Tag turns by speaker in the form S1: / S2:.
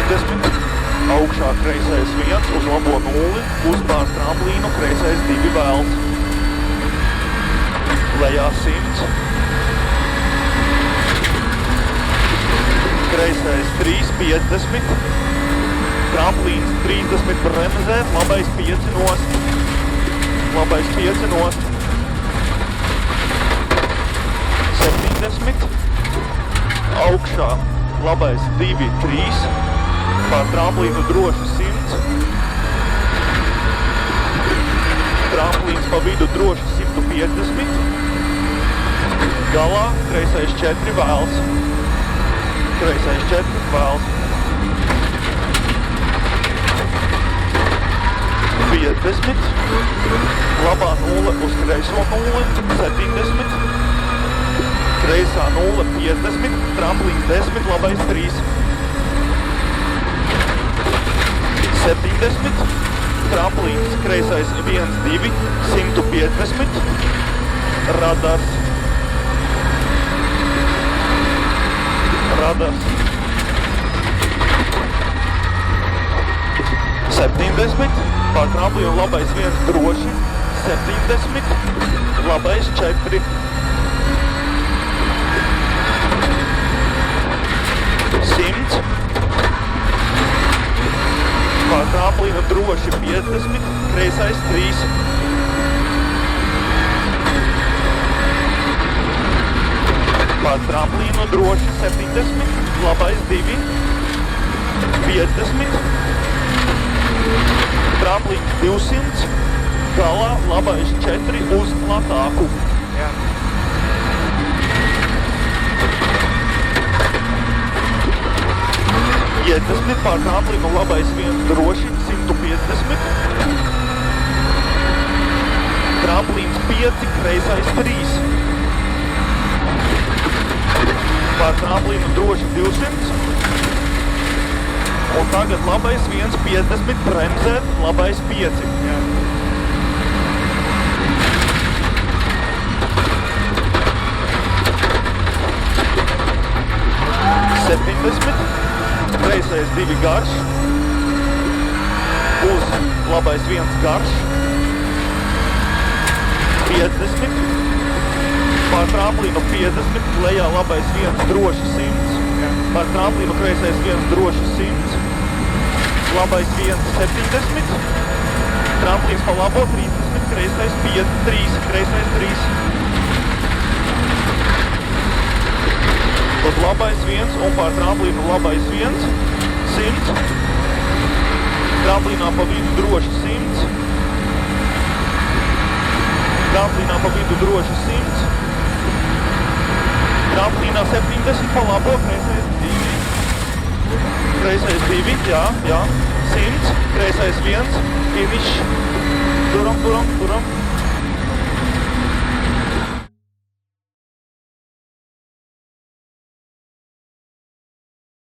S1: 70, augšā kreisais 1, uz labo 0, uz pār tramplīnu kreisais 2 vēls. Lejā 100, kreisais 3, 50, tramplīns 30 bremzē, labais 5 nost, labais 5 nost, 70, augšā labais 2, 3, pār tramplīnu droši 100, tramplīns pa vidu droši 150, galā kreisais 4 vēls, kreisais 4 vēls, 50, labā 0 uz kreiso 0, 70, kreisā 0, 50, tramplīns 10, labais 3, 70, tramplīns kreisais 1, 2, 150, radars, radars, 70, pār tramplīnu labais 1 droši, 70, labais 4, 100, pār tramplīnu droši 50, kreisais 3, pār tramplīnu droši 70, labais 2, 50, tramplīns 200, galā labais 4 uz platāku. Jā. Iedesmit pār tramplīnu labais 1 droši, 150, tramplīns 5, kreisais 3, pār tramplīnu droši 200, un tagad labais 1, 50, bremzēt, labais 5. Jā. Kreisais 2 garš, uz labais 1 garš, 50, pār tramplīnu 50, lejā labais 1 droši 100, pār tramplīnu kreisais 1 droši 100, labais 1 70, tramplīns pa labo 30, kreisais 5, 3, kreisais 3. Tad labais 1 un pār tramplīnu labais 1, 100, tramplīnā pa vidu droši 100, tramplīnā pa vidu droši 100, tramplīnā 70 pa labo, kreisais 2, jā, 100, kreisais 1, finish, turam.